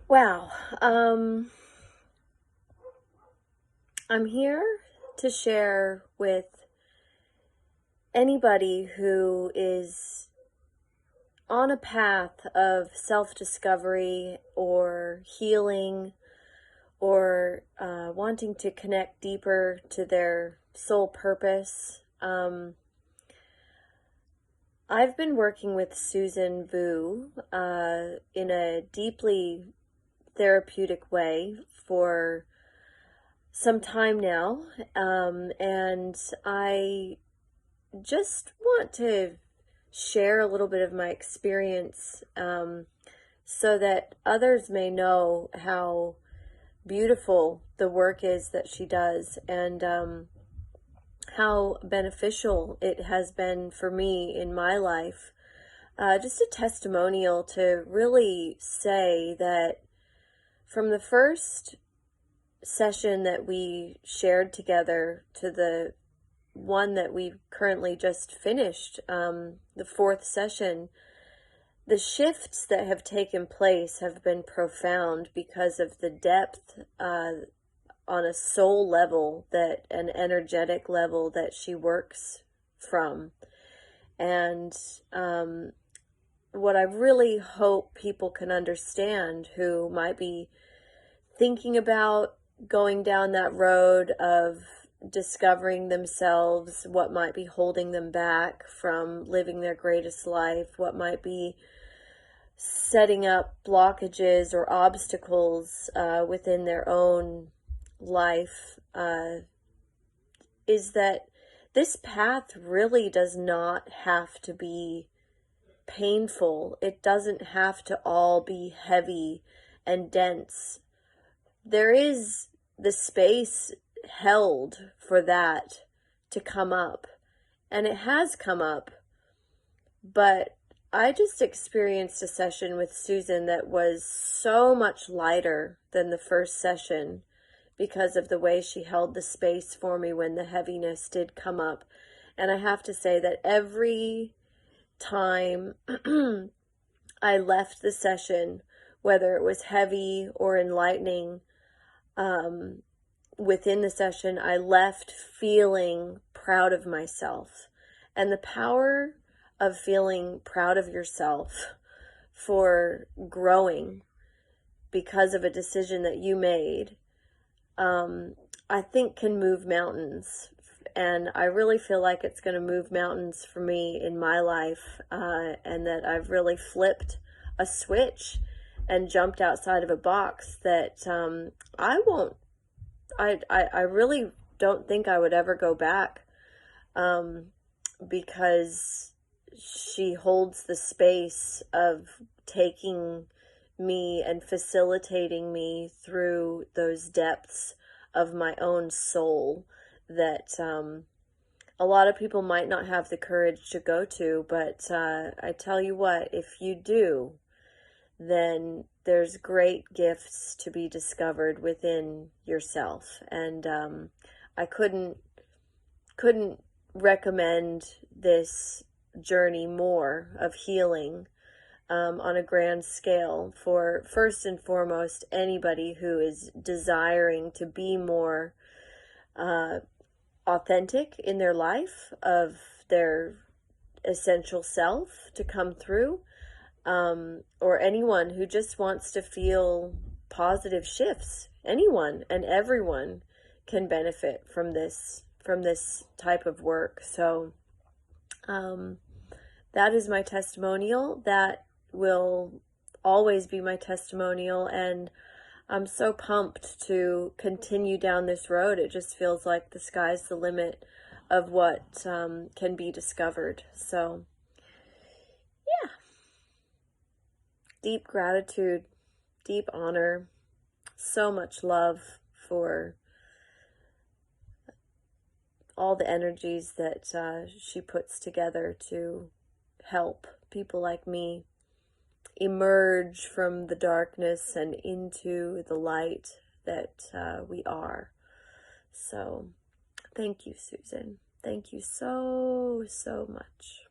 Wow. I'm here to share with anybody who is on a path of self-discovery or healing or wanting to connect deeper to their soul purpose. I've been working with Susan Vu in a deeply therapeutic way for some time now, and I just want to share a little bit of my experience so that others may know how beautiful the work is that she does, and how beneficial it has been for me in my life. Just a testimonial to really say that from the first session that we shared together to the one that we've currently just finished, the fourth session, the shifts that have taken place have been profound because of the depth on a soul level, that an energetic level that she works from. And what I really hope people can understand who might be thinking about going down that road of discovering themselves, what might be holding them back from living their greatest life, what might be setting up blockages or obstacles within their own life, is that this path really does not have to be painful. It doesn't have to all be heavy and dense. There is the space held for that to come up, and it has come up. But I just experienced a session with Susan that was so much lighter than the first session because of the way she held the space for me when the heaviness did come up. And I have to say that every time I left the session, whether it was heavy or enlightening, within the session, I left feeling proud of myself. And the power of feeling proud of yourself for growing because of a decision that you made, I think can move mountains. And I really feel like it's going to move mountains for me in my life, and that I've really flipped a switch and jumped outside of a box that I really don't think I would ever go back, because she holds the space of taking me and facilitating me through those depths of my own soul that a lot of people might not have the courage to go to. But I tell you what, if you do, then there's great gifts to be discovered within yourself. And I couldn't recommend this journey more of healing on a grand scale for, first and foremost, anybody who is desiring to be more authentic in their life, of their essential self to come through, or anyone who just wants to feel positive shifts. Anyone and everyone can benefit from this type of work. So that is my testimonial. That will always be my testimonial, and I'm so pumped to continue down this road. It just feels like the sky's the limit of what can be discovered. So yeah, deep gratitude, deep honor, so much love for all the energies that she puts together to help people like me emerge from the darkness and into the light that we are. So thank you, Susan. Thank you so, so much.